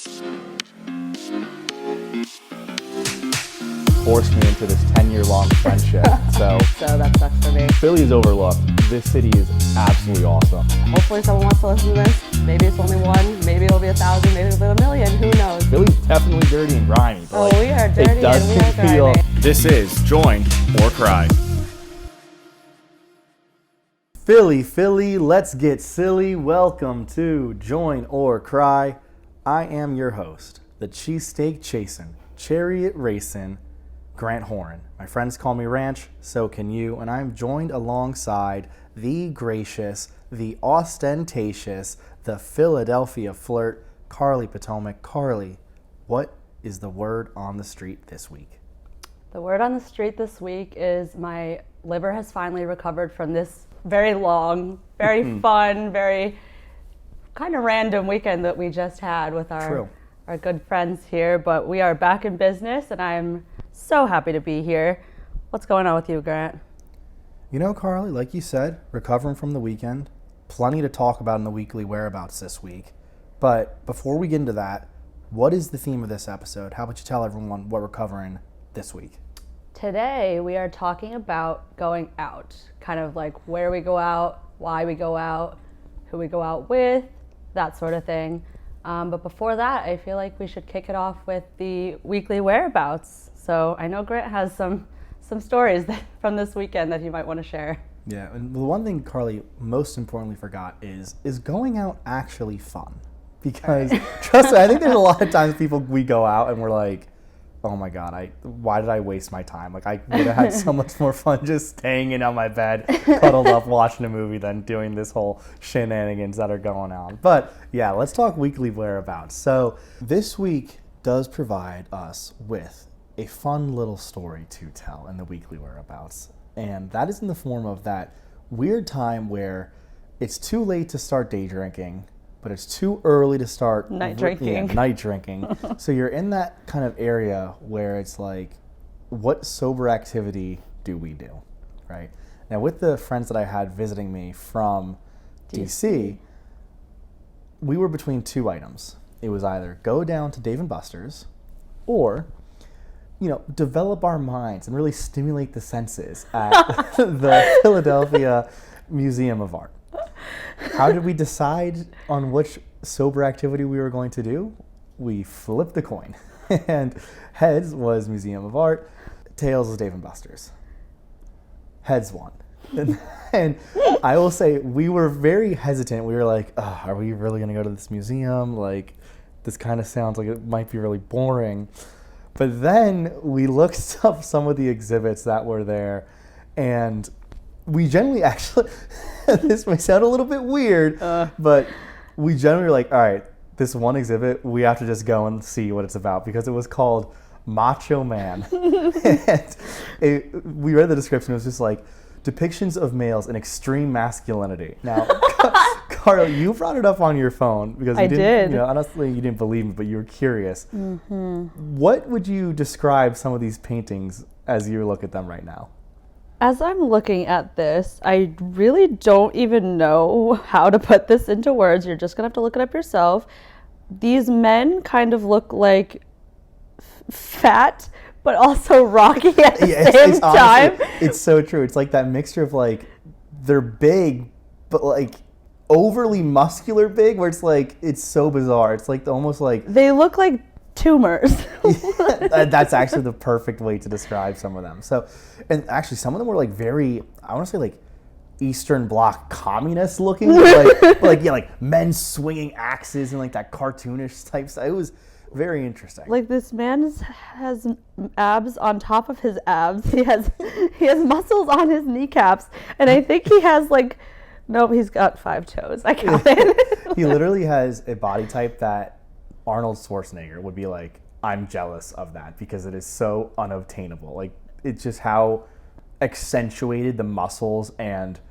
Forced me into this 10-year-long friendship. So that sucks for me. Philly is overlooked. This city is absolutely awesome. Hopefully someone wants to listen to this. Maybe it's only one. Maybe it'll be 1,000. Maybe it'll be 1,000,000. Who knows? Philly's definitely dirty and grimy. But we are dirty it doesn't and we are feel. grimy. This is Join or Cry. Philly, let's get silly. Welcome to Join or Cry. I am your host, the cheesesteak chasing, chariot racing, Grant Horan. My friends call me Ranch, so can you, and I'm joined alongside the gracious, the ostentatious, the Philadelphia flirt, Carly Potomac. Carly, what is the word on the street this week? The word on the street this week is my liver has finally recovered from this very long, very fun, very kind of random weekend that we just had with our good friends here. But we are back in business, and I'm so happy to be here. What's going on with you, Grant? You know, Carly, like you said, recovering from the weekend. Plenty to talk about in the weekly whereabouts this week. But before we get into that, what is the theme of this episode? How about you tell everyone what we're covering this week? Today, we are talking about going out, kind of like where we go out, why we go out, who we go out with, that sort of thing. But before that, I feel like we should kick it off with the weekly whereabouts. So I know Grant has some stories from this weekend that he might want to share. Yeah, and the one thing Carly most importantly forgot is going out actually fun? Because trust me, I think there's a lot of times we go out and we're like, oh my God, why did I waste my time? Like, I would have had so much more fun just staying in on my bed, cuddled up, watching a movie than doing this whole shenanigans that are going on. But yeah, let's talk weekly whereabouts. So this week does provide us with a fun little story to tell in the weekly whereabouts. And that is in the form of that weird time where it's too late to start day drinking, but it's too early to start night drinking. So you're in that kind of area where it's like, what sober activity do we do, right? Now, with the friends that I had visiting me from DC, we were between two items. It was either go down to Dave & Buster's or, develop our minds and really stimulate the senses at the Philadelphia Museum of Art. How did we decide on which sober activity we were going to do? We flipped the coin. And heads was Museum of Art, tails was Dave & Buster's. Heads won. And I will say we were very hesitant. We were like, are we really going to go to this museum? Like, this kind of sounds like it might be really boring. But then we looked up some of the exhibits that were there, and we generally actually, this may sound a little bit weird, but we generally were like, all right, this one exhibit, we have to just go and see what it's about, because it was called Macho Man. And we read the description, it was just like, depictions of males in extreme masculinity. Now, Carl, you brought it up on your phone because you didn't, honestly, you didn't believe me, but you were curious. Mm-hmm. What would you describe some of these paintings as you look at them right now? As I'm looking at this, I really don't even know how to put this into words. You're just going to have to look it up yourself. These men kind of look like fat, but also rocky at the same time. Honestly, it's so true. It's like that mixture of like, they're big, but like overly muscular big, where it's like, it's so bizarre. It's like almost like... They look like tumors. That's actually the perfect way to describe some of them. So, and actually some of them were like very, I want to say like Eastern Bloc communist looking, like men swinging axes and like that cartoonish type stuff. It was very interesting. Like, this man has abs on top of his abs. He has muscles on his kneecaps, and I think he has he's got 5 toes. I counted. He literally has a body type that Arnold Schwarzenegger would be like, I'm jealous of that, because it is so unobtainable. Like, it's just how accentuated the muscles and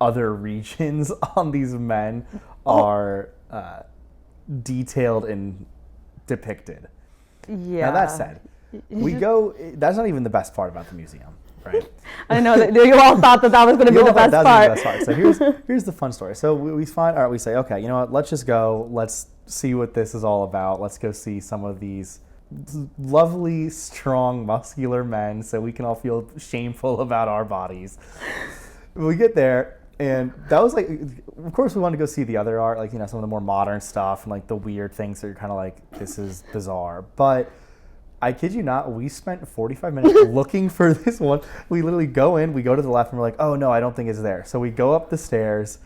other regions on these men are detailed and depicted. Yeah. Now, that said, that's not even the best part about the museum, right? I know that you all thought that was going to be the best part. So here's the fun story. So we say, okay, you know what, let's just go, let's see what this is all about. Let's go see some of these lovely, strong, muscular men so we can all feel shameful about our bodies. We get there, and that was like, of course we wanted to go see the other art, like, you know, some of the more modern stuff and like the weird things that you're kind of like, this is bizarre. But I kid you not, we spent 45 minutes looking for this one. We literally go in, we go to the left, and we're like, oh no, I don't think it's there. So we go up the stairs,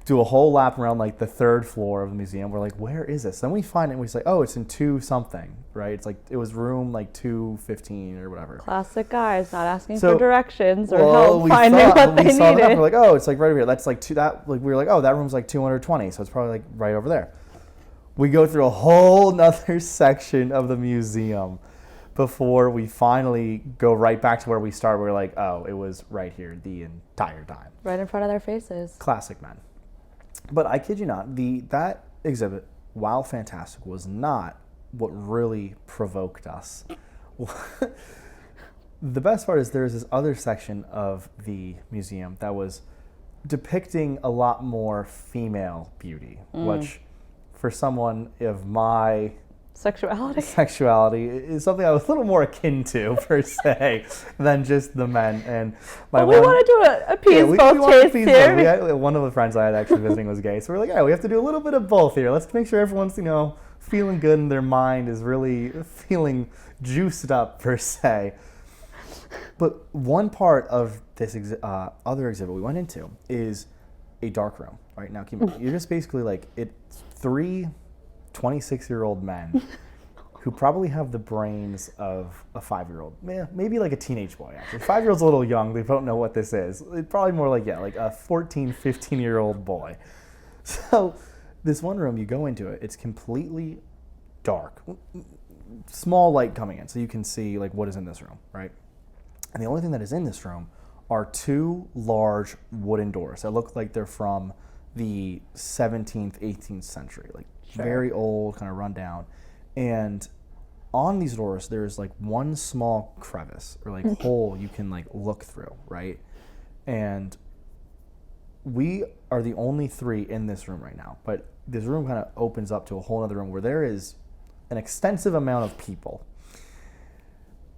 do a whole lap around like the third floor of the museum. We're like, where is this? Then we find it and we say, oh, it's in 2 something, right? It's like, it was room like 215 or whatever. Classic guys not asking for directions or well, help finding what they saw needed. We're like, oh, it's like right over here. That's like we were like, oh, that room's like 220, so it's probably like right over there. We go through a whole nother section of the museum before we finally go right back to where we started. We're like, oh, it was right here the entire time. Right in front of their faces. Classic men. But I kid you not, that exhibit, while fantastic, was not what really provoked us. The best part is there's this other section of the museum that was depicting a lot more female beauty, which for someone of my sexuality is something I was a little more akin to, per se, than just the men. And we wanted to appease both tastes here. One of the friends I had actually visiting was gay, so we're like, yeah, we have to do a little bit of both here. Let's make sure everyone's, you know, feeling good and their mind is really feeling juiced up, per se. But one part of this other exhibit we went into is a dark room. Right now, you're just basically like, it's 3 26-year-old men who probably have the brains of a 5-year-old. Maybe like a teenage boy, actually. 5-year-old's a little young. They don't know what this is. It's probably more like, like a 14, 15-year-old boy. So this one room, you go into it, it's completely dark. Small light coming in, so you can see like what is in this room, right? And the only thing that is in this room are 2 large wooden doors that look like they're from the 17th, 18th century, like very old, kind of run down. And on these doors, there's like one small crevice or like hole you can like look through, right? And we are the only 3 in this room right now, but this room kind of opens up to a whole other room where there is an extensive amount of people.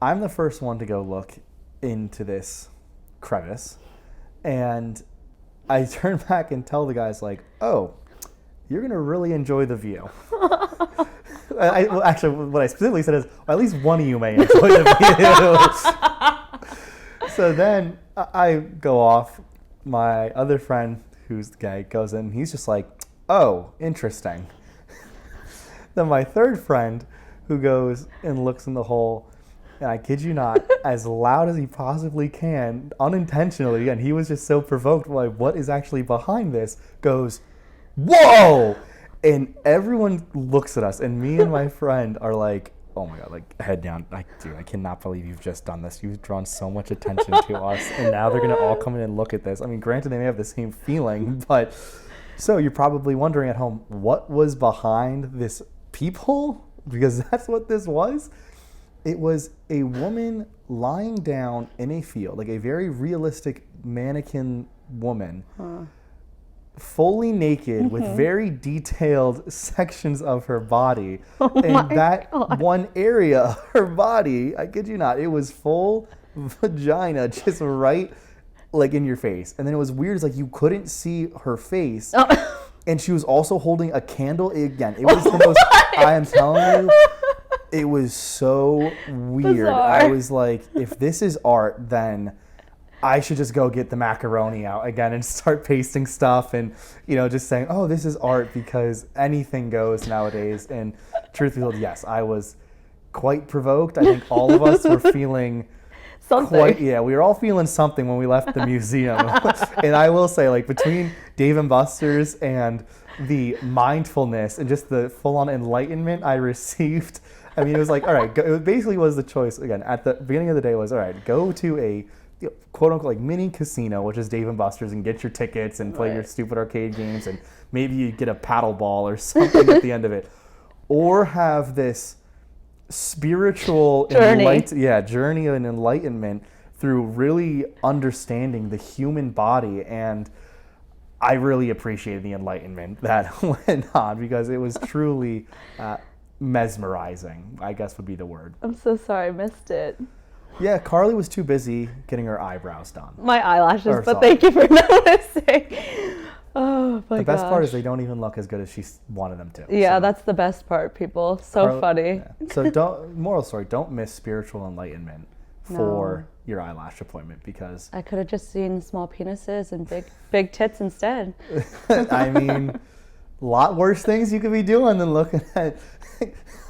I'm the first one to go look into this crevice, and I turn back and tell the guys like, oh, you're going to really enjoy the view. Actually, what I specifically said is, well, at least one of you may enjoy the view. So then I go off. My other friend, who's the guy, goes in. He's just like, oh, interesting. Then my third friend, who goes and looks in the hole, and I kid you not, as loud as he possibly can, unintentionally, and he was just so provoked by what is actually behind this, goes, whoa! And everyone looks at us, and me and my friend are like, oh my God, like head down. Dude, I cannot believe you've just done this. You've drawn so much attention to us, and now they're going to all come in and look at this. I mean, granted, they may have the same feeling, but so you're probably wondering at home, what was behind this peephole? Because that's what this was. It was a woman lying down in a field, like a very realistic mannequin woman, fully naked with very detailed sections of her body. And that one area of her body, I kid you not, it was full vagina just right like in your face. And then it was weird, it's like you couldn't see her face. And she was also holding a candle. Again, it was the most, I am telling you, it was so weird. Bizarre. I was like, if this is art, then I should just go get the macaroni out again and start pasting stuff and, you know, just saying, oh, this is art, because anything goes nowadays. And truth be told, yes, I was quite provoked. I think all of us were feeling something. We were all feeling something when we left the museum. And I will say, like, between Dave & Buster's and the mindfulness and just the full-on enlightenment I received, I mean, it was like, all right, it basically was the choice, again, at the beginning of the day was, all right, go to a quote-unquote like mini casino, which is Dave & Buster's, and get your tickets and play your stupid arcade games, and maybe you get a paddle ball or something at the end of it. Or have this spiritual journey and enlightenment through really understanding the human body. And I really appreciated the enlightenment that went on because it was truly mesmerizing, I guess would be the word. I'm so sorry I missed it. Yeah, Carly was too busy getting her eyebrows done. My eyelashes, Or but sorry. thank you for noticing. Oh my The best part gosh. is they don't even look as good as she wanted them to. Yeah, So, that's the best part, people. So funny. yeah. So moral story, don't miss spiritual enlightenment for your eyelash appointment because, I could have just seen small penises and big tits instead. I mean, a lot worse things you could be doing than looking at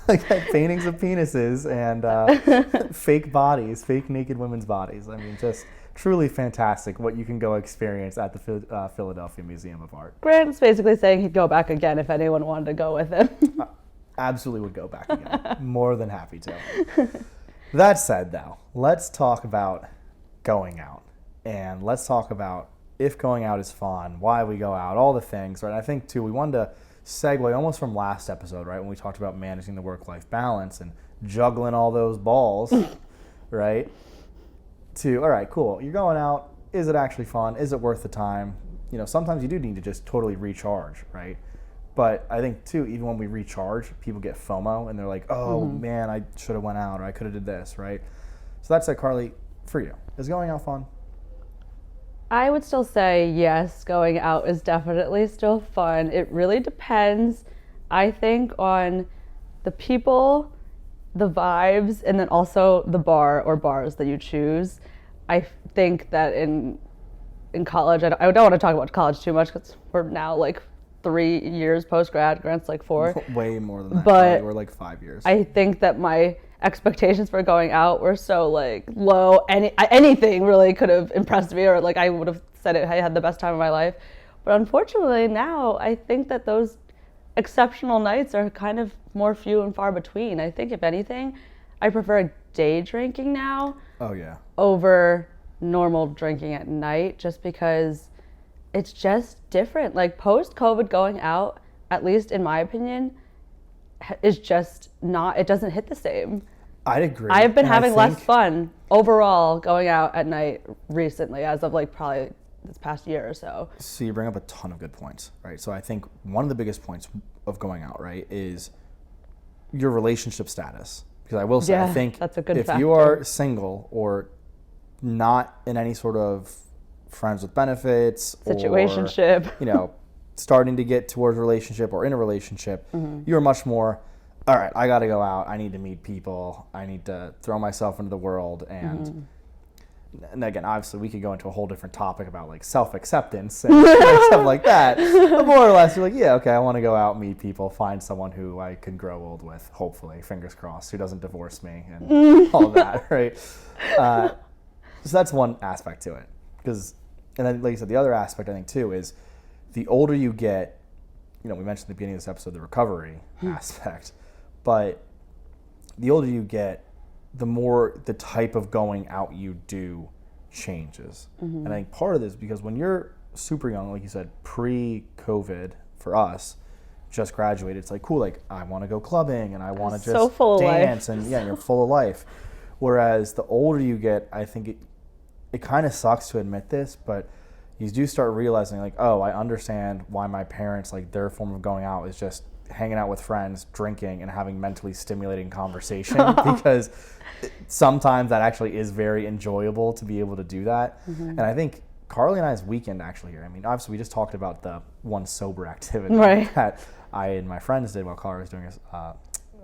at paintings of penises and fake bodies, fake naked women's bodies. I mean, just truly fantastic what you can go experience at the Philadelphia Museum of Art. Grant's basically saying he'd go back again if anyone wanted to go with him. Absolutely would go back again. More than happy to. That said, though, let's talk about going out. And let's talk about if going out is fun, why we go out, all the things, right? I think, too, we wanted to segue almost from last episode, right, when we talked about managing the work-life balance and juggling all those balls, right, to, all right, cool, you're going out. Is it actually fun? Is it worth the time? You know, sometimes you do need to just totally recharge, right? But I think, too, even when we recharge, people get FOMO, and they're like, oh, man, I should have went out, or I could have did this, right? So that's it, Carly, for you. Is going out fun? I would still say yes, going out is definitely still fun. It really depends, I think, on the people, the vibes, and then also the bar or bars that you choose. I think that in college, I don't want to talk about college too much because we're now like 3 years post-grad, Grant's like 4. Way more than that. But we're like 5 years. I think that my expectations for going out were so like low. Anything really could have impressed me, or like I would have said I had the best time of my life. But unfortunately now I think that those exceptional nights are kind of more few and far between. I think if anything, I prefer day drinking now Oh, yeah. over normal drinking at night, just because it's just different. Like post-COVID going out, at least in my opinion, is just not, it doesn't hit the same. I'd agree. I've been And I having less think- fun overall going out at night recently, as of like probably this past year or so. So you bring up a ton of good points, right? So I think one of the biggest points of going out, right, is your relationship status. Because I will say, I Yeah, think that's a good if factor. you are single or not in any sort of friends with benefits Situationship. or, you know, starting to get towards a relationship or in a relationship, you're much more, all right, I got to go out. I need to meet people. I need to throw myself into the world. And again, obviously, we could go into a whole different topic about like self-acceptance and stuff like that. But more or less, you're like, yeah, okay, I want to go out, meet people, find someone who I can grow old with, hopefully, fingers crossed, who doesn't divorce me and all that, right? So that's one aspect to it. And then, like you said, the other aspect, I think, too, is the older you get, you know, we mentioned at the beginning of this episode the recovery aspect, but the older you get, the more the type of going out you do changes. And I think part of this is because when you're super young, like you said, pre-COVID for us, just graduated, it's like, cool, like I want to go clubbing and I want to just So full of life. dance and yeah, you're full of life. Whereas the older you get, I think it kind of sucks to admit this, but you do start realizing like, oh, I understand why my parents, like their form of going out is just hanging out with friends, drinking, and having mentally stimulating conversation because sometimes that actually is very enjoyable to be able to do that. And I think Carly and I's weekend actually here, I mean, obviously we just talked about the one sober activity Right. that I and my friends did while Carly was doing his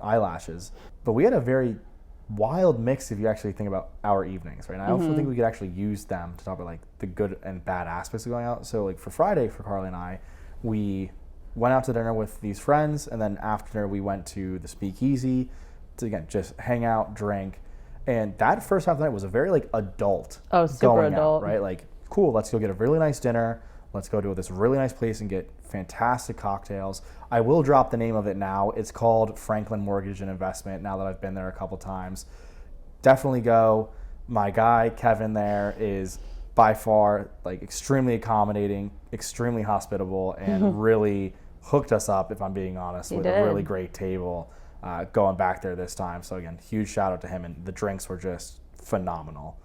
eyelashes, but we had a very wild mix if you actually think about our evenings, right? And I also think we could actually use them to talk about like the good and bad aspects of going out. So like for Friday for Carly and I, we went out to dinner with these friends, and then after dinner we went to the Speakeasy to again just hang out, drink. And that first half of the night was a very like adult Super going adult. out, right? Like, cool, let's go get a really nice dinner. Let's go to this really nice place and get fantastic cocktails. I will drop the name of it now. It's called Franklin Mortgage and Investment, now that I've been there a couple times. Definitely go. My guy, Kevin, there is by far like extremely accommodating, extremely hospitable, and really hooked us up, if I'm being honest, with a really great table going back there this time. So again, huge shout out to him, and the drinks were just phenomenal.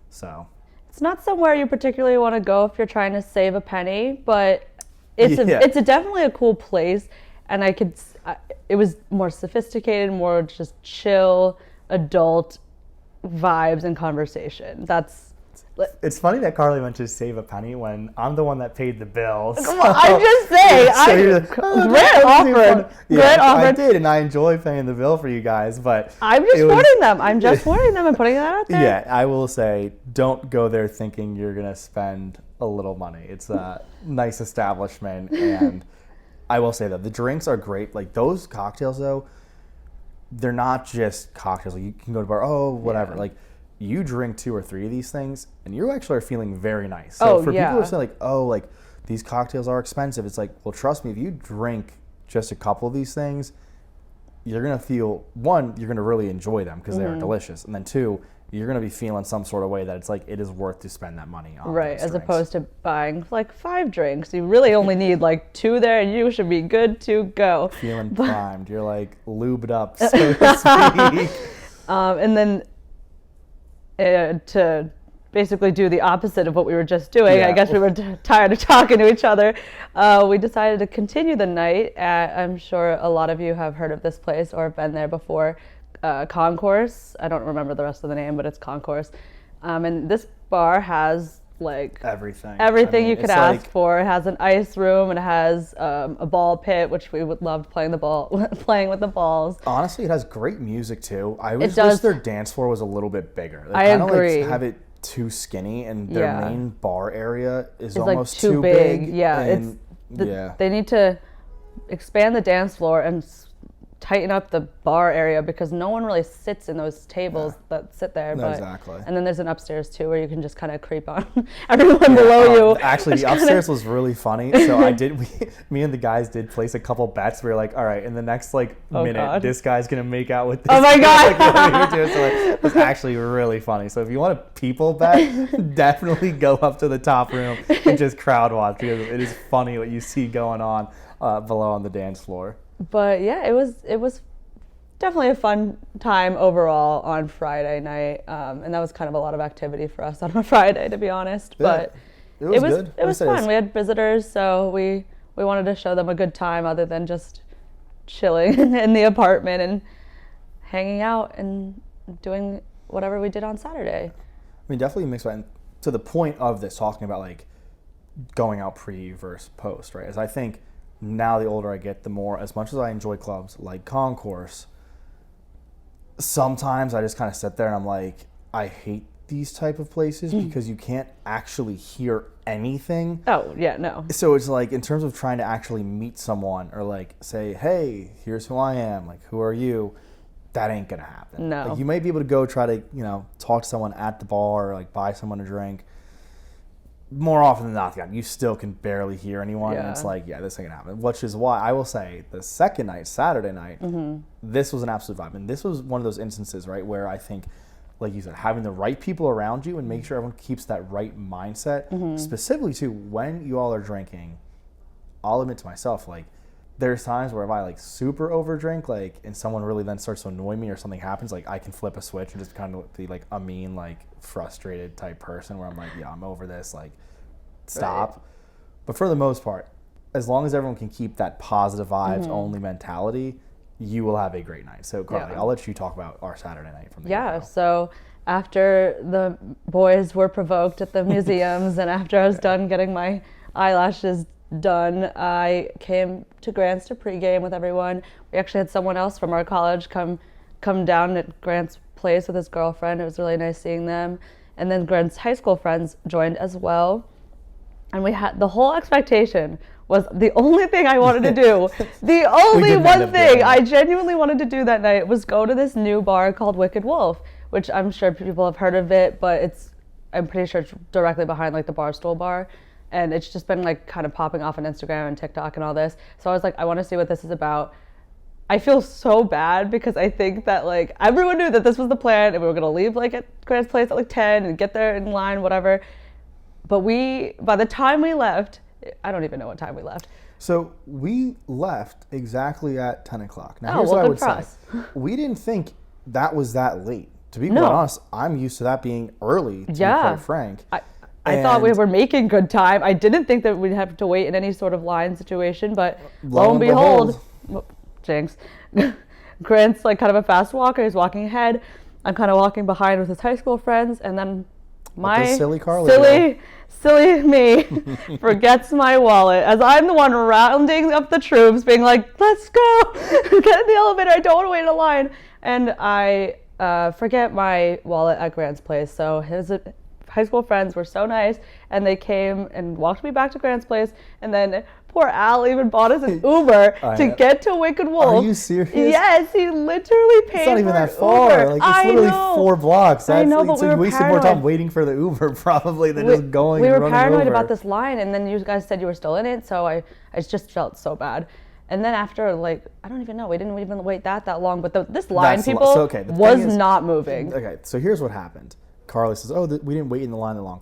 So It's not somewhere you particularly want to go if you're trying to save a penny, but it's definitely a cool place, and it was more sophisticated, more just chill, adult vibes and conversation. It's funny that Carly went to save a penny when I'm the one that paid the bill. So, I'm just saying, Grant offered. I did, and I enjoy paying the bill for you guys, but I'm just warning them. I'm just warning them and putting that out there. Yeah, I will say, don't go there thinking you're gonna spend a little money. It's a nice establishment, and I will say that the drinks are great. Like those cocktails, though, they're not just cocktails. Like you can go to a bar, whatever. Like you drink 2 or 3 of these things, and you actually are feeling very nice. So for people who say like, these cocktails are expensive, it's like, well, trust me, if you drink just a couple of these things, you're gonna feel, one, you're gonna really enjoy them because they are delicious, and then 2, you're gonna be feeling some sort of way that it's like it is worth to spend that money on. Right, as opposed to buying like 5 drinks. You really only need like 2 there, and you should be good to go. Feeling primed. You're like lubed up, so to speak. And then to basically do the opposite of what we were just doing, I guess we were tired of talking to each other. We decided to continue the night at, I'm sure a lot of you have heard of this place or have been there before, Concourse. I don't remember the rest of the name, but it's Concourse. And this bar has like everything you could ask for. It has an ice room, and it has a ball pit, which we would love playing with the balls. Honestly, it has great music too. I wish their dance floor was a little bit bigger. They I agree. Like have it too skinny, and their main bar area is almost like too big. Yeah, they need to expand the dance floor and tighten up the bar area, because no one really sits in those tables that sit there. No, exactly. And then there's an upstairs too, where you can just kind of creep on everyone below you. Actually, the upstairs was really funny. So me and the guys did place a couple bets. We were like, all right, in the next minute, this guy's gonna make out with this. Oh my god! So it was actually really funny. So if you want a people bet, definitely go up to the top room and just crowd watch, because it is funny what you see going on below on the dance floor. But yeah, it was definitely a fun time overall on Friday night, and that was kind of a lot of activity for us on a Friday, to be honest. But it was good. It was fun. We had visitors, so we wanted to show them a good time other than just chilling in the apartment and hanging out and doing whatever we did on Saturday. I mean, definitely mixed right to the point of this, talking about like going out pre versus post, right? As I think now the older I get, the more, as much as I enjoy clubs like Concourse, sometimes I just kind of sit there and I'm like, I hate these type of places because you can't actually hear anything. Oh, yeah, no. So it's like, in terms of trying to actually meet someone or like say, hey, here's who I am, like, who are you? That ain't gonna happen. No. Like, you might be able to go try to, talk to someone at the bar or like buy someone a drink. More often than not, you still can barely hear anyone, and it's like, this ain't gonna happen. Which is why I will say the second night, Saturday night, this was an absolute vibe, and this was one of those instances, right, where I think, like you said, having the right people around you and make sure everyone keeps that right mindset, specifically too when you all are drinking. I'll admit to myself, like, there's times where if I like super overdrink, like, and someone really then starts to annoy me or something happens, like I can flip a switch and just kind of be like a mean, like frustrated type person where I'm like, yeah, I'm over this, like, stop. Right. But for the most part, as long as everyone can keep that positive vibes only mentality, you will have a great night. So Carly, I'll let you talk about our Saturday night from the get-go. So after the boys were provoked at the museums and after I was done getting my eyelashes done, I came to Grant's to pregame with everyone. We actually had someone else from our college come down at Grant's place with his girlfriend. It was really nice seeing them. And then Grant's high school friends joined as well. And we had, the whole expectation was the only thing I wanted to do, the only one thing I genuinely wanted to do that night was go to this new bar called Wicked Wolf, which I'm sure people have heard of it, but I'm pretty sure it's directly behind like the Barstool bar. And it's just been like kind of popping off on Instagram and TikTok and all this. So I was like, I want to see what this is about. I feel so bad because I think that like everyone knew that this was the plan and we were going to leave like at Grant's place at like 10 and get there in line, whatever. But by the time we left, I don't even know what time we left. So we left exactly at 10 o'clock. Now here's what I would say. We didn't think that was that late. To be quite honest, I'm used to that being early, to be quite frank. I thought we And were making good time. I didn't think that we'd have to wait in any sort of line situation, but lo and behold, jinx. Grant's like kind of a fast walker. He's walking ahead. I'm kind of walking behind with his high school friends, and then my silly me forgets my wallet as I'm the one rounding up the troops, being like, "Let's go, get in the elevator. I don't want to wait in a line." And I forget my wallet at Grant's place. So his high school friends were so nice, and they came and walked me back to Grant's place, and then poor Al even bought us an Uber to get to Wicked Wolf. Are you serious? Yes, he literally paid for It's not even that Uber. far. Like, it's literally 4 blocks. I know, but so you wasted more time waiting for the Uber probably than just going. We and were running paranoid over. about this line, and then you guys said you were still in it, so I just felt so bad. And then after, like, I don't even know, we didn't even wait that long, but this line, That's people, the was thing is, not moving. Okay, so here's what happened. Carly says, "Oh, we didn't wait in the line that long."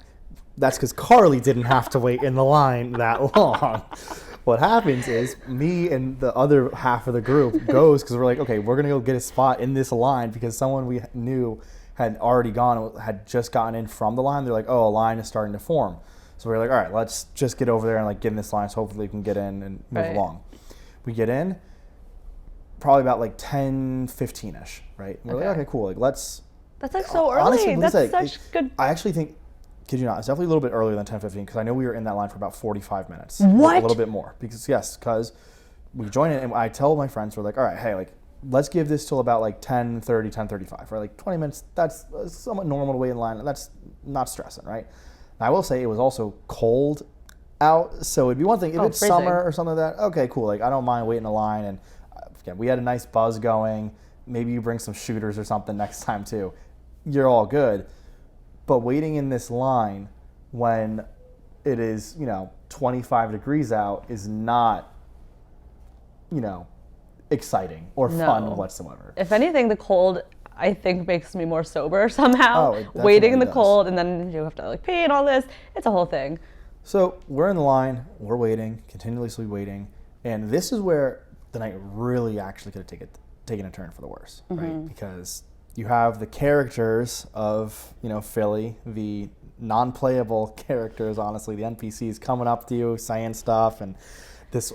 That's because Carly didn't have to wait in the line that long. What happens is me and the other half of the group goes because we're like, okay, we're going to go get a spot in this line because someone we knew had already gone, had just gotten in from the line. They're like, oh, a line is starting to form. So we're like, all right, let's just get over there and like get in this line so hopefully we can get in and move along. We get in, probably about like 10:15ish, right? And we're like, okay, cool. Like let's. That's like so early. Honestly, that's such good. I actually think, kid you not, it's definitely a little bit earlier than 10:15 because I know we were in that line for about 45 minutes. What? A little bit more because we join it and I tell my friends, we're like, all right, hey, like let's give this till about like 10:30, 10:35, right? Like 20 minutes. That's somewhat normal to wait in line. That's not stressing, right? And I will say it was also cold out, so it'd be one thing if it's freezing. summer or something like that. Okay, cool. Like I don't mind waiting in line, and again, we had a nice buzz going. Maybe you bring some shooters or something next time too. You're all good. But waiting in this line when it is, 25 degrees out is not, exciting or fun whatsoever. If anything, the cold, I think, makes me more sober somehow. Oh, it Waiting in the definitely does. cold, and then you have to like pee and all this. It's a whole thing. So we're in the line, we're waiting, continuously waiting, and this is where the night really actually could have taken a turn for the worse, right? Because you have the characters of, Philly, the non-playable characters, honestly, the NPCs coming up to you, saying stuff, and this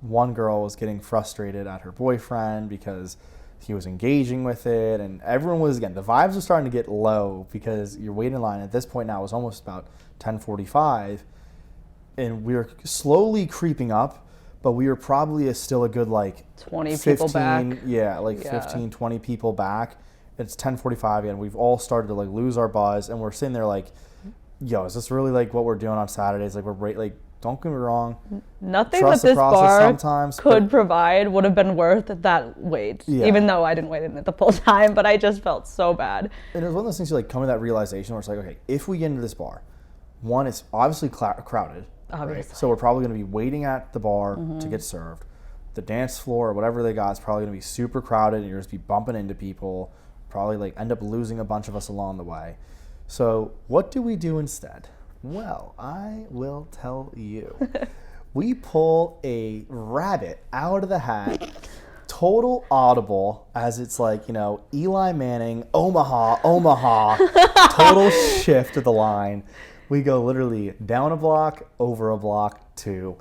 one girl was getting frustrated at her boyfriend because he was engaging with it, and everyone was, again, the vibes were starting to get low because you're waiting in line. At this point now, it was almost about 10:45, and we were slowly creeping up, but we were probably still a good, 20 15, people back. Yeah, 15, 20 people back. It's 10:45 and we've all started to lose our buzz, and we're sitting there like, yo, is this really what we're doing on Saturdays? Don't get me wrong. Nothing Trust that the this process bar sometimes, could provide would have been worth that wait. Yeah. Even though I didn't wait in it the full time, but I just felt so bad. And it was one of those things you come to that realization where it's like, okay, if we get into this bar, one, it's obviously crowded. Obviously. Right? So we're probably going to be waiting at the bar to get served. The dance floor or whatever they got is probably going to be super crowded, and you're just be bumping into people. Probably end up losing a bunch of us along the way. So what do we do instead? Well, I will tell you. We pull a rabbit out of the hat, total audible, as it's Eli Manning, Omaha, total shift of the line. We go literally down a block, over a block to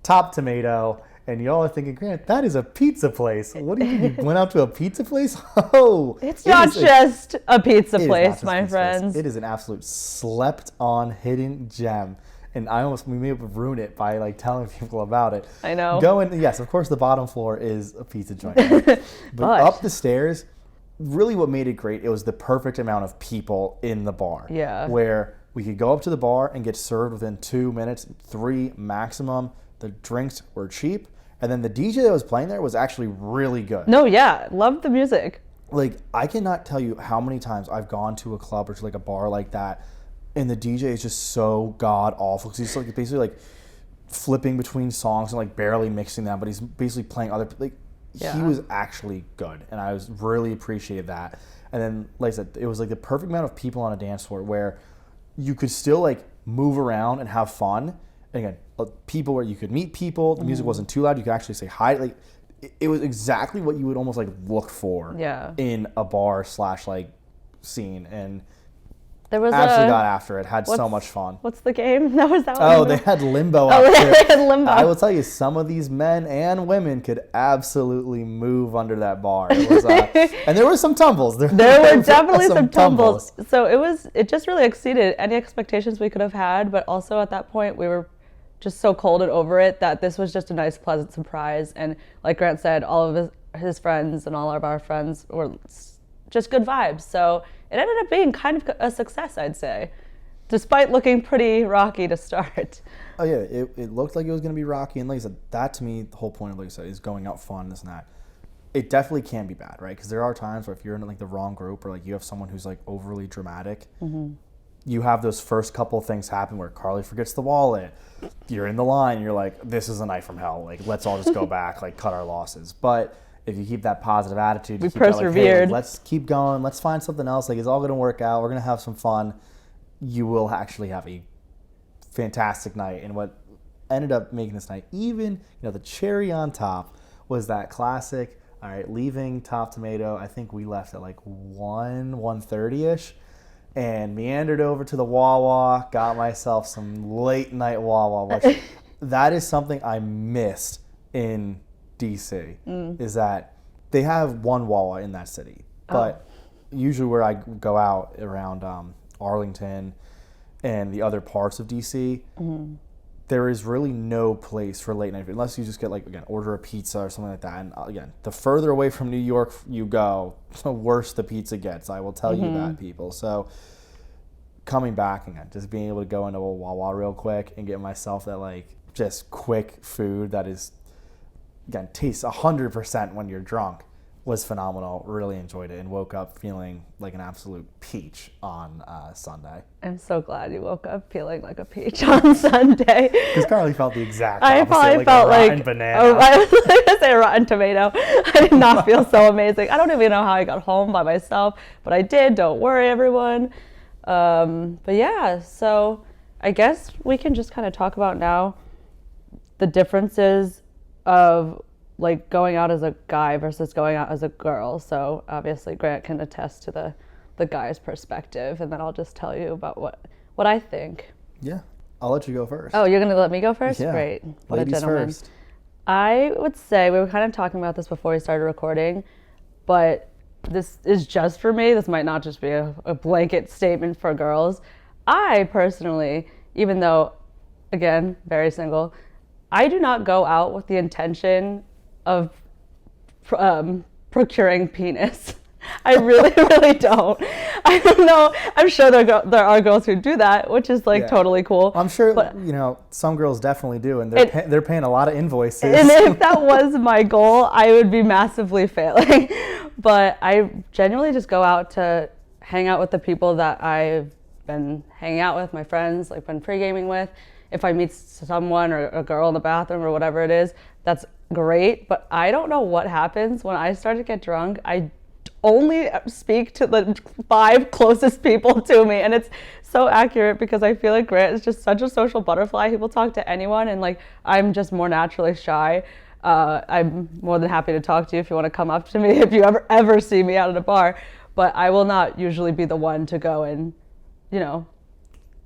Top Tomato. And y'all are thinking, Grant, that is a pizza place. What do you think? You went out to a pizza place? Oh, It's not just a pizza place, my friends. It is an absolute slept-on hidden gem. And we may have ruined it by telling people about it. I know. Yes, of course, the bottom floor is a pizza joint. But up the stairs, really what made it great, it was the perfect amount of people in the bar. Yeah. Where we could go up to the bar and get served within 2 minutes, 3 maximum. The drinks were cheap. And then the DJ that was playing there was actually really good. No, yeah. Loved the music. I cannot tell you how many times I've gone to a club or to a bar like that, and the DJ is just so god awful because he's basically flipping between songs and barely mixing them, but he's basically playing other. He was actually good, and I was really appreciated that. And then, like I said, it was the perfect amount of people on a dance floor where you could still move around and have fun. And again, people where you could meet people. The music wasn't too loud. You could actually say hi. It was exactly what you would almost look for in a bar / scene. And There was absolutely got after it. Had so much fun. What's the game? That one. Oh, they had limbo. Oh, they had limbo. I will tell you, some of these men and women could absolutely move under that bar. It was, and there were some tumbles. There were definitely some tumbles. So it just really exceeded any expectations we could have had. But also at that point, we were just so cold and over it that this was just a nice, pleasant surprise. And like Grant said, all of his friends and all of our friends were just good vibes. So it ended up being kind of a success, I'd say, despite looking pretty rocky to start. Oh yeah, it looked like it was going to be rocky, and like I said, that to me, the whole point of, like I said, is going out fun, this and that. It definitely can be bad, right? Because there are times where if you're in like the wrong group, or like you have someone who's like overly dramatic, you have those first couple of things happen where Carly forgets the wallet, you're in the line, you're like, this is a night from hell, like let's all just go back, like cut our losses. But if you keep that positive attitude, we persevered. Like, hey, let's keep going. Let's find something else. Like, it's all going to work out. We're going to have some fun. You will actually have a fantastic night. And what ended up making this night, even, the cherry on top was that classic, all right, leaving Top Tomato. I think we left at like 1:30ish, and meandered over to the Wawa, got myself some late night Wawa, which that is something I missed in DC, is that they have one Wawa in that city, but usually where I go out around Arlington and the other parts of DC, there is really no place for late night food, unless you just get, like, again, order a pizza or something like that. And again, the further away from New York you go, the worse the pizza gets. I will tell you that, people. So coming back again, just being able to go into a Wawa real quick and get myself that, like, just quick food that is, again, tastes 100% when you're drunk, was phenomenal. Really enjoyed it and woke up feeling like an absolute peach on Sunday. I'm so glad you woke up feeling like a peach on Sunday. Because Carly felt the exact I opposite, probably like felt a rotten like banana. I was going to say a rotten tomato. I did not feel so amazing. I don't even know how I got home by myself, but I did. Don't worry, everyone. But yeah, so I guess we can just kind of talk about now the differences of like going out as a guy versus going out as a girl. So obviously Grant can attest to the guy's perspective, and then I'll just tell you about what I think. Yeah, I'll let you go first. Oh, you're going to let me go first? Yeah. Great. What Ladies a gentleman. first. I would say, we were kind of talking about this before we started recording, but this is just for me. This might not just be a blanket statement for girls. I personally, even though, again, very single, I do not go out with the intention of procuring penis. I really, really don't. I don't know. I'm sure there are girls who do that, which is like totally cool. I'm sure, but, some girls definitely do, and they're paying a lot of invoices. And if that was my goal, I would be massively failing. But I genuinely just go out to hang out with the people that I've been hanging out with, my friends, like been pre-gaming with. If I meet someone or a girl in the bathroom or whatever it is, that's great. But I don't know what happens when I start to get drunk. I only speak to the 5 closest people to me, and it's so accurate because I feel like Grant is just such a social butterfly. He will talk to anyone, and like I'm just more naturally shy. I'm more than happy to talk to you if you want to come up to me if you ever see me out at a bar, but I will not usually be the one to go and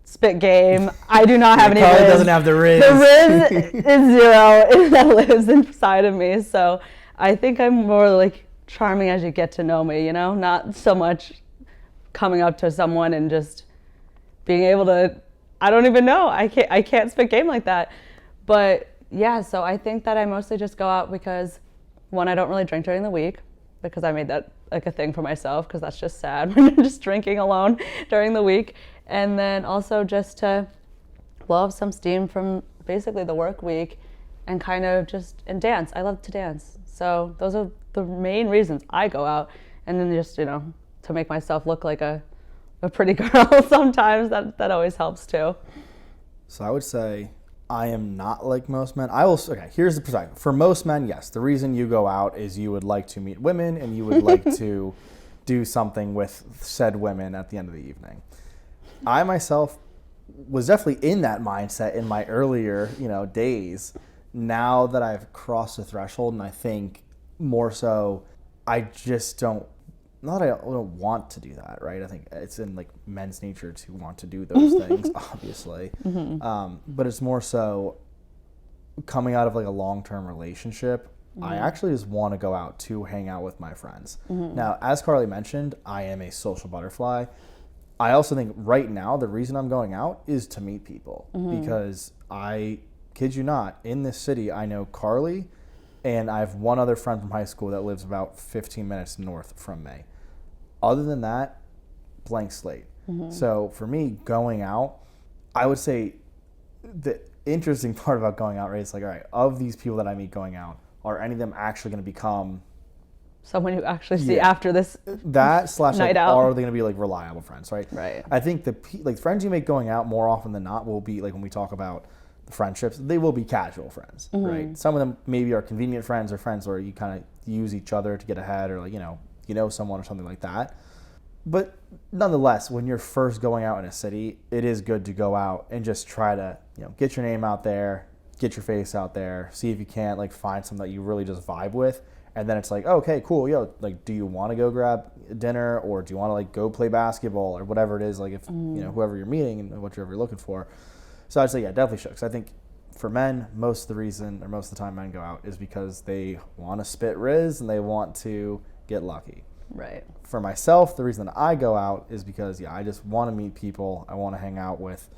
spit game. I do not have any Carly riz. Doesn't have the riz. The riz is zero that lives inside of me, so I think I'm more like charming as you get to know me, not so much coming up to someone and just being able to, I don't even know, I can't spit game like that. But yeah, so I think that I mostly just go out because, one, I don't really drink during the week because I made that like a thing for myself, because that's just sad when you're just drinking alone during the week. And then also just to blow off some steam from basically the work week and kind of and dance. I love to dance. So those are the main reasons I go out. And then just, to make myself look like a pretty girl sometimes, that always helps too. So I would say I am not like most men. Here's the perspective. For most men, yes, the reason you go out is you would like to meet women and you would like to do something with said women at the end of the evening. I myself was definitely in that mindset in my earlier, days. Now that I've crossed the threshold, and I think more so, I just don't not that I don't want to do that, right? I think it's in like men's nature to want to do those things, obviously. But it's more so coming out of like a long-term relationship. I actually just want to go out to hang out with my friends. Now, as Carly mentioned, I am a social butterfly. I also think right now the reason I'm going out is to meet people because I kid you not, in this city I know Carly and I have one other friend from high school that lives about 15 minutes north from me. Other than that, blank slate. So for me, going out, I would say the interesting part about going out, right, is like, all right, of these people that I meet going out, are any of them actually going to become someone you actually see after this that slash night like, out? are they going to be like reliable friends, right? Right. I think the like friends you make going out more often than not will be like when we talk about the friendships, they will be casual friends, right? Some of them maybe are convenient friends or friends where you kind of use each other to get ahead or like, you know someone or something like that. But nonetheless, when you're first going out in a city, it is good to go out and just try to, get your name out there, get your face out there, see if you can't like find someone that you really just vibe with. And then it's like, okay, cool, like, do you want to go grab dinner or do you want to like go play basketball or whatever it is, like if, whoever you're meeting and whatever you're looking for. So I'd say, yeah, definitely should. 'Cause I think for men, most of the time men go out is because they want to spit riz and they want to get lucky. Right. For myself, the reason that I go out is because, I just want to meet people. I want to hang out with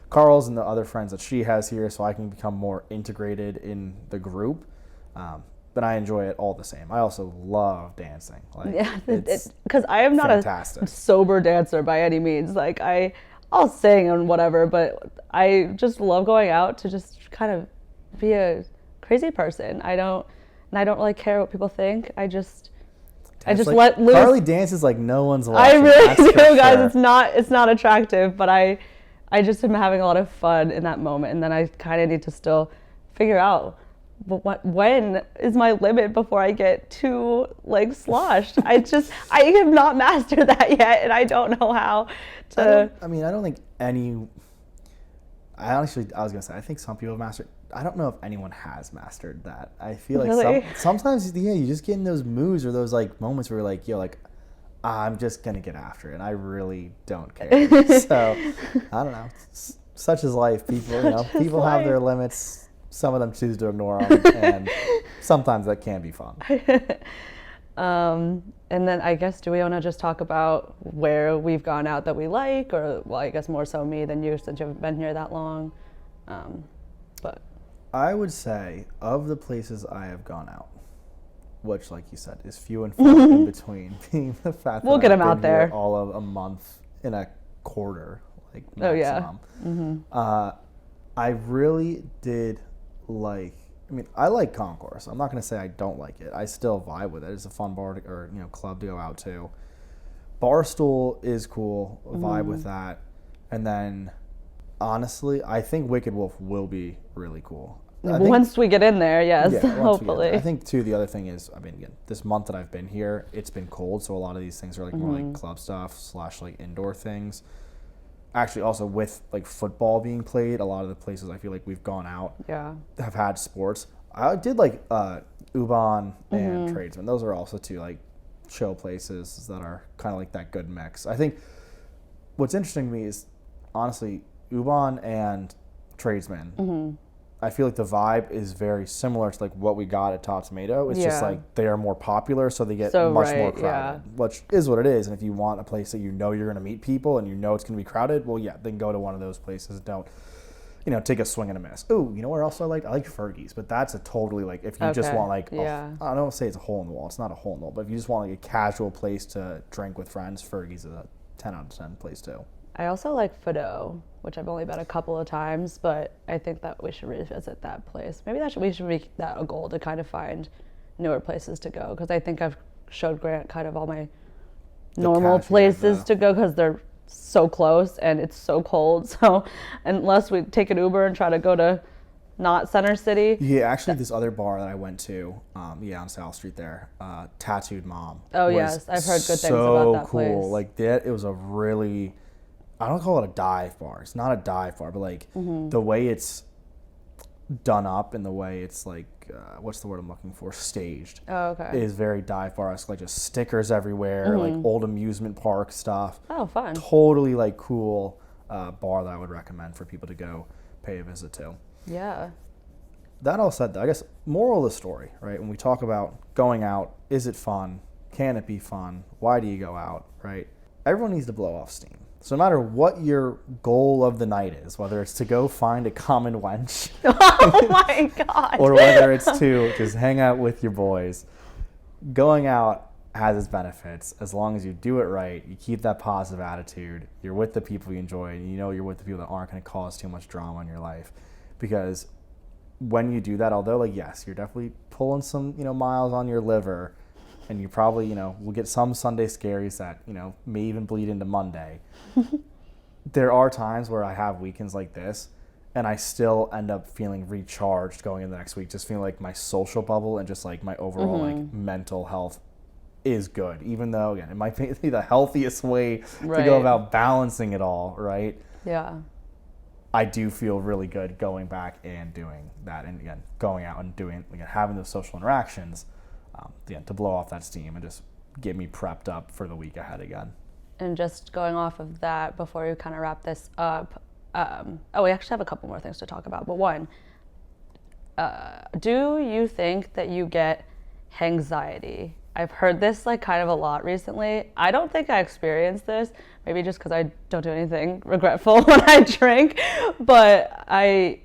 Carl's and the other friends that she has here so I can become more integrated in the group. But I enjoy it all the same. I also love dancing. Like, because I am not fantastic. A sober dancer by any means. Like I'll sing and whatever, but I just love going out to just kind of be a crazy person. I don't really care what people think. I just like, let loose. Carly dances like no one's watching. I really That's do, for guys. sure. It's not attractive, but I just am having a lot of fun in that moment, and then I kind of need to still figure out when is my limit before I get too like sloshed. I have not mastered that yet, and I don't know how to. I don't think any. I was gonna say I think some people have mastered. I don't know if anyone has mastered that. I feel like really? sometimes you just get in those moods or those like moments where you're like, I'm just gonna get after it, and I really don't care. So I don't know. Such is life. People have their limits. Some of them choose to ignore them, and sometimes that can be fun. And then I guess, do we want to just talk about where we've gone out that we like, or well, I guess more so me than you since you haven't been here that long. But I would say of the places I have gone out, which, like you said, is few and far in between, being the fact that we'll get I've them out been here there all of a month in a quarter, like maximum. Oh yeah. I really did like. I like Concourse. I'm not going to say I don't like it. I still vibe with it. It's a fun bar or club to go out to. Barstool is cool. Vibe with that. And then, honestly, I think Wicked Wolf will be really cool. Once we get in there, yes, yeah, hopefully. I think, too, the other thing is, again, this month that I've been here, it's been cold, so a lot of these things are like more like club stuff / like indoor things. Actually, also with like football being played, a lot of the places I feel like we've gone out have had sports. I did like Ubon and Tradesman. Those are also two like chill places that are kind of like that good mix. I think what's interesting to me is honestly Ubon and Tradesman. I feel like the vibe is very similar to like what we got at Top Tomato. It's just like they are more popular, so they get much more crowded, which is what it is. And if you want a place that you're going to meet people and it's going to be crowded, well, yeah, then go to one of those places. Don't, take a swing and a miss. Ooh, where else I like Fergie's, but that's a totally like if you just want like I don't say it's a hole in the wall. It's not a hole in the wall, but if you just want like a casual place to drink with friends, Fergie's is a 10 out of 10 place too. I also like Fido, which I've only been a couple of times, but I think that we should revisit that place. Maybe we should make that a goal to kind of find newer places to go, because I think I've showed Grant kind of all my normal places to go because they're so close and it's so cold. So unless we take an Uber and try to go to not Center City. Yeah, actually this other bar that I went to, on South Street there, Tattooed Mom. Oh yes, I've heard good things about that place. So cool. Like that, it was a really... I don't call it a dive bar. It's not a dive bar, but like the way it's done up and the way it's like what's the word I'm looking for? Staged. Oh, okay. It is very dive bar-esque, like just stickers everywhere, like old amusement park stuff. Oh, fun. Totally like cool bar that I would recommend for people to go pay a visit to. Yeah. That all said, though, I guess moral of the story, right? When we talk about going out, is it fun? Can it be fun? Why do you go out, right? Everyone needs to blow off steam. So no matter what your goal of the night is, whether it's to go find a common wench, Oh my God. or whether it's to just hang out with your boys, going out has its benefits as long as you do it right. You keep that positive attitude. You're with the people you enjoy, and you know you're with the people that aren't going to cause too much drama in your life. Because when you do that, although like yes, you're definitely pulling some miles on your liver, and you probably will get some Sunday scaries that may even bleed into Monday. There are times where I have weekends like this, and I still end up feeling recharged going into the next week. Just feeling like my social bubble and just like my overall like mental health is good, even though again it might be the healthiest way to go about balancing it all, right? Yeah. I do feel really good going back and doing that, and again going out and doing having those social interactions, to blow off that steam and just get me prepped up for the week ahead again. And just going off of that, before we kind of wrap this up, we actually have a couple more things to talk about. But one, do you think that you get anxiety? I've heard this like kind of a lot recently. I don't think I experienced this, maybe just because I don't do anything regretful when I drink, but I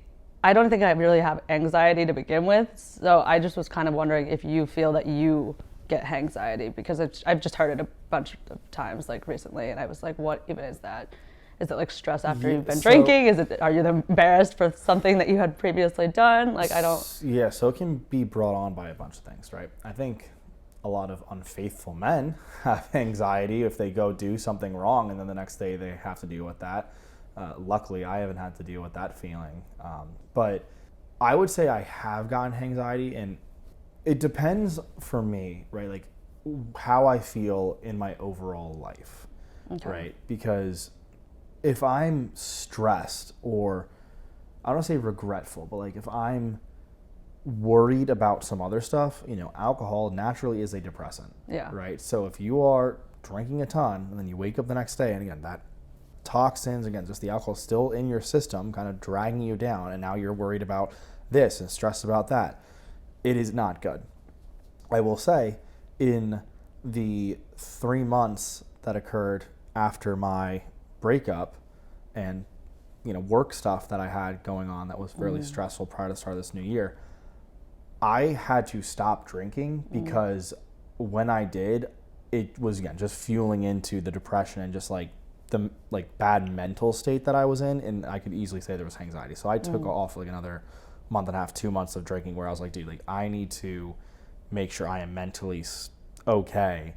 don't think I really have anxiety to begin with. So I just was kind of wondering if you feel that you get anxiety, because I've just heard it a bunch of times like recently, and I was like, what even is that? Is it like stress after you've been drinking? Are you embarrassed for something that you had previously done? Like I don't. Yeah, so it can be brought on by a bunch of things, right? I think a lot of unfaithful men have anxiety if they go do something wrong and then the next day they have to deal with that. Luckily, I haven't had to deal with that feeling. But I would say I have gotten anxiety, and it depends for me, right? Like how I feel in my overall life, right? Because if I'm stressed, or I don't want to say regretful, but like if I'm worried about some other stuff, alcohol naturally is a depressant, right? So if you are drinking a ton and then you wake up the next day and again, that toxins, again, just the alcohol still in your system kind of dragging you down, and now you're worried about this and stressed about that, it is not good. I will say in the 3 months that occurred after my breakup and work stuff that I had going on that was fairly stressful prior to the start of this new year, I had to stop drinking because when I did, it was again just fueling into the depression and just like the bad mental state that I was in, and I could easily say there was anxiety. So I took off like another month and a half, 2 months of drinking, where I was like, dude, like I need to make sure I am mentally okay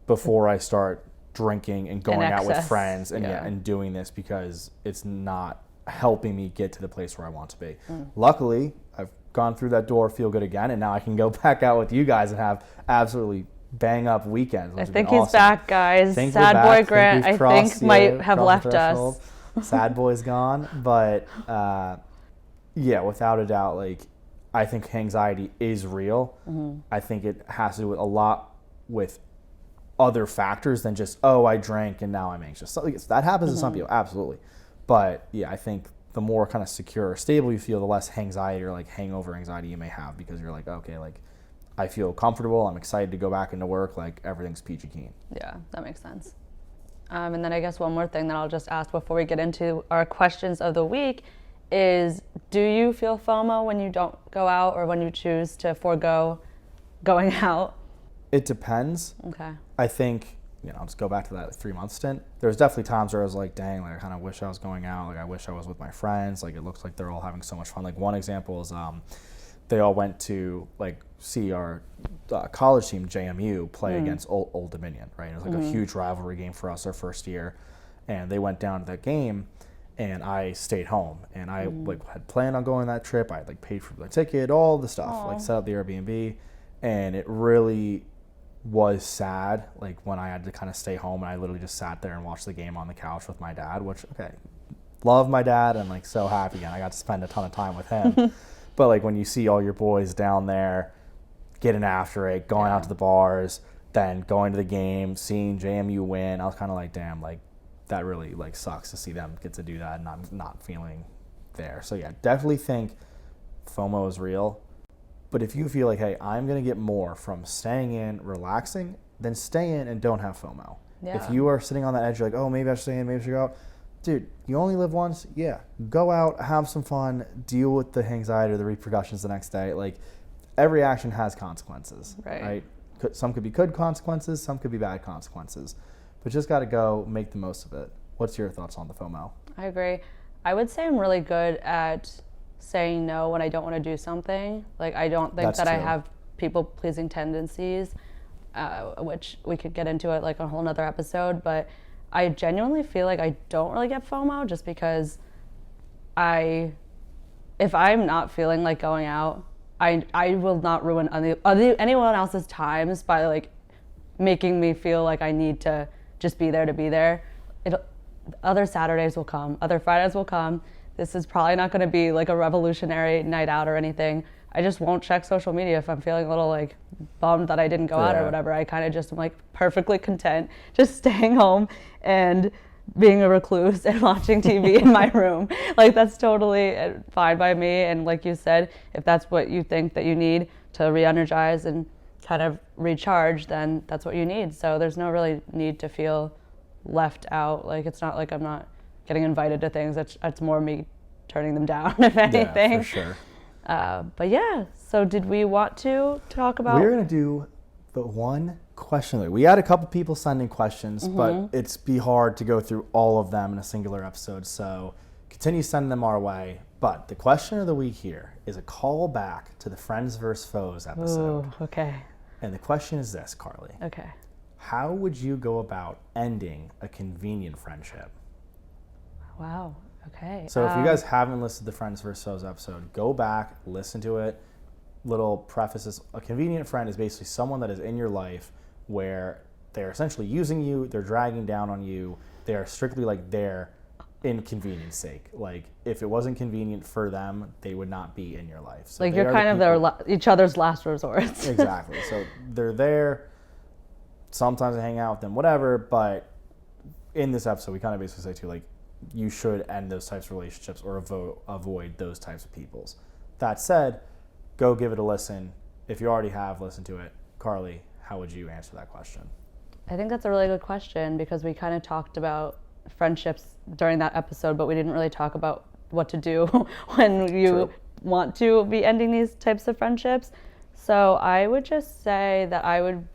before I start drinking and going out with friends and doing this, because it's not helping me get to the place where I want to be. Luckily, I've gone through that door, feel good again, and now I can go back out with you guys and have absolutely bang up weekends. I think he's back, guys. Sad boy Grant, I think might have left us. Sad boy's gone, but yeah, without a doubt, like I think anxiety is real. I think it has to do with a lot with other factors than just, oh, I drank and now I'm anxious. So, like, that happens to some people, absolutely. But yeah, I think the more kind of secure or stable you feel, the less anxiety or like hangover anxiety you may have, because you're like, okay, like I feel comfortable, I'm excited to go back into work, like everything's peachy keen. Yeah, that makes sense. And then I guess one more thing that I'll just ask before we get into our questions of the week is, do you feel FOMO when you don't go out or when you choose to forego going out? It depends. Okay. I think, I'll just go back to that 3-month stint. There's definitely times where I was like, dang, like I kind of wish I was going out. Like I wish I was with my friends. Like it looks like they're all having so much fun. Like one example is they all went to like see our college team, JMU, play against Old Dominion, right? It was like a huge rivalry game for us our first year. And they went down to that game, and I stayed home. And I like had planned on going that trip. I had like paid for the ticket, all the stuff, like set up the Airbnb. And it really was sad, like when I had to kind of stay home, and I literally just sat there and watched the game on the couch with my dad, which, okay, love my dad and like so happy, and I got to spend a ton of time with him. But like when you see all your boys down there getting after it, going out to the bars, then going to the game, seeing JMU win, I was kind of like, damn, like that really like sucks to see them get to do that, and I'm not feeling there. So yeah, definitely think FOMO is real. But if you feel like, hey, I'm going to get more from staying in, relaxing, then stay in and don't have FOMO. Yeah. If you are sitting on that edge, you're like, oh, maybe I should stay in, maybe I should go out. Dude, you only live once. Yeah, go out, have some fun, deal with the anxiety or the repercussions the next day. Like, every action has consequences, right? Some could be good consequences, some could be bad consequences. But just got to go make the most of it. What's your thoughts on the FOMO? I agree. I would say I'm really good at saying no when I don't want to do something. Like, I don't think That's that I true. have people-pleasing tendencies, which we could get into it like a whole nother episode, but I genuinely feel like I don't really get FOMO just because if I'm not feeling like going out, I will not ruin anyone else's times by like making me feel like I need to just be there to be there. Other Saturdays will come, other Fridays will come. This is probably not going to be like a revolutionary night out or anything. I just won't check social media if I'm feeling a little like bummed that I didn't go out or whatever. I kind of just am like perfectly content just staying home and being a recluse and watching TV in my room. Like, that's totally fine by me. And like you said, if that's what you think that you need to re-energize and kind of recharge, then that's what you need. So there's no really need to feel left out. Like, it's not like I'm not getting invited to things. It's more me turning them down, if anything. Yeah, for sure. But yeah, so did we want to talk about... We're going to do the one question. We had a couple people sending questions, but it's be hard to go through all of them in a singular episode. So continue sending them our way. But the question of the week here is a call back to the Friends vs. Foes episode. Ooh, okay. And the question is this, Carly. Okay. How would you go about ending a convenient friendship? Wow. Okay. So if you guys haven't listened to the Friends vs. Foes episode, go back, listen to it. Little prefaces. A convenient friend is basically someone that is in your life where they're essentially using you, they're dragging down on you, they are strictly like there in convenience sake. Like, if it wasn't convenient for them, they would not be in your life. So like, you're kind of each other's last resorts. Exactly. So they're there. Sometimes I hang out with them, whatever. But in this episode, we kind of basically say too, like, you should end those types of relationships or avoid those types of peoples. That said, go give it a listen. If you already have listened to it, Carly, how would you answer that question? I think that's a really good question because we kind of talked about friendships during that episode, but we didn't really talk about what to do when you want to be ending these types of friendships. So I would just say that I would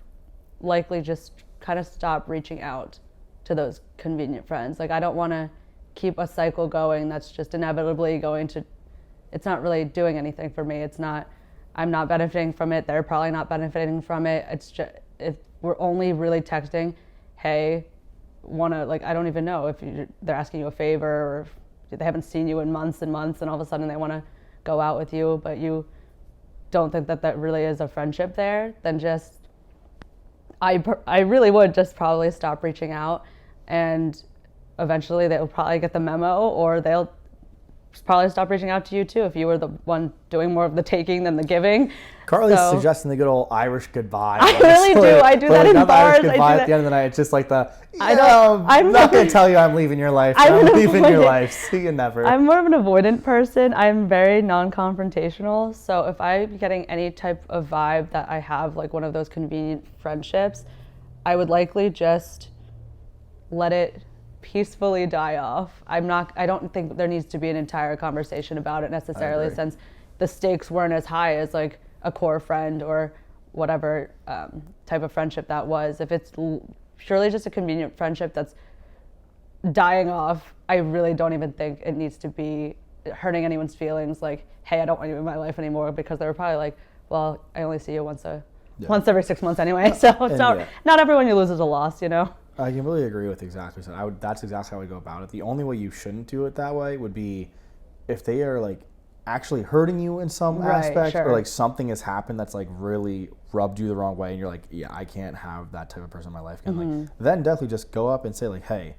likely just kind of stop reaching out to those convenient friends. Like, I don't want to keep a cycle going that's just inevitably going to, it's not really doing anything for me. It's not, I'm not benefiting from it. They're probably not benefiting from it. It's just, if we're only really texting, hey, wanna, like, I don't even know if they're asking you a favor or if they haven't seen you in months and months and all of a sudden they want to go out with you, but you don't think that that really is a friendship there, then just, I really would just probably stop reaching out, and eventually they'll probably get the memo, or they'll probably stop reaching out to you too if you were the one doing more of the taking than the giving. Carly's suggesting the good old Irish goodbye. I really do. I do that in not bars. Irish goodbye at the end of the night. It's just like the, I'm not going to tell you I'm leaving your life. I'm leaving your life. See you never. I'm more of an avoidant person. I'm very non-confrontational. So if I'm getting any type of vibe that I have like one of those convenient friendships, I would likely just let it peacefully die off. I don't think there needs to be an entire conversation about it necessarily, since the stakes weren't as high as like a core friend or whatever type of friendship that was. If it's surely just a convenient friendship that's dying off, I really don't even think it needs to be hurting anyone's feelings. Like, hey, I don't want you in my life anymore, because they were probably like, well, I only see you once every 6 months anyway. So it's not everyone you lose is a loss, you know? I can really agree with exactly that. That's exactly how I would go about it. The only way you shouldn't do it that way would be if they are like actually hurting you in some aspect, or like something has happened that's like really rubbed you the wrong way, and you're like, yeah, I can't have that type of person in my life again. Like, then definitely just go up and say like, hey,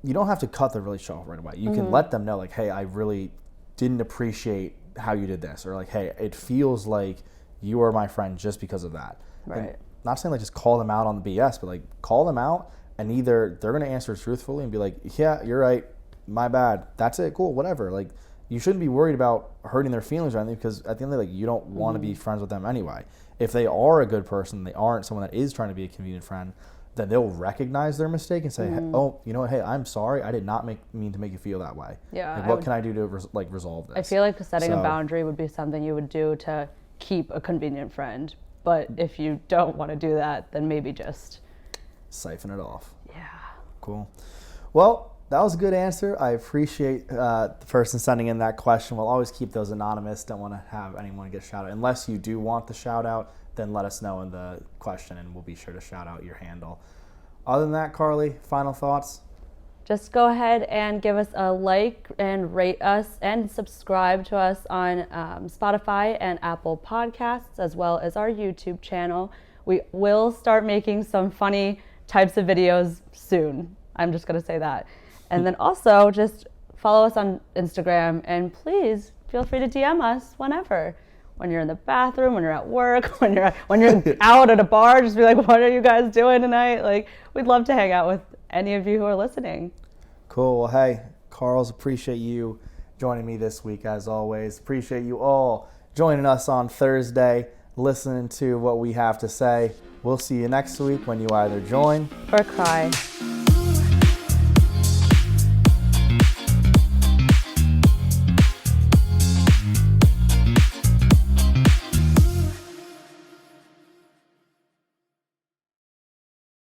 you don't have to cut the relationship off right away. You can let them know like, hey, I really didn't appreciate how you did this, or like, hey, it feels like you are my friend just because of that. Right. And not saying like just call them out on the BS, but like call them out, and either they're going to answer truthfully and be like, yeah, you're right, my bad, that's it, cool, whatever. Like, you shouldn't be worried about hurting their feelings or anything, because at the end of the day, like, you don't want to be friends with them anyway. If they are a good person, they aren't someone that is trying to be a convenient friend, then they'll recognize their mistake and say, oh, you know what, hey, I'm sorry, I did not mean to make you feel that way. Yeah, Like, what can I do to resolve this? I feel like setting a boundary would be something you would do to keep a convenient friend. But if you don't want to do that, then maybe just siphon it off. Yeah. Cool. Well, that was a good answer. I appreciate the person sending in that question. We'll always keep those anonymous. Don't want to have anyone get shout out. Unless you do want the shout out, then let us know in the question and we'll be sure to shout out your handle. Other than that, Carly, final thoughts? Just go ahead and give us a like and rate us and subscribe to us on Spotify and Apple Podcasts, as well as our YouTube channel. We will start making some funny types of videos soon. I'm just going to say that. And then also just follow us on Instagram, and please feel free to DM us whenever. When you're in the bathroom, when you're at work, when you're out at a bar, just be like, what are you guys doing tonight? Like, we'd love to hang out with any of you who are listening. Cool. Well, hey, Carls, appreciate you joining me this week as always. Appreciate you all joining us on Thursday, listening to what we have to say. We'll see you next week when you either join or cry.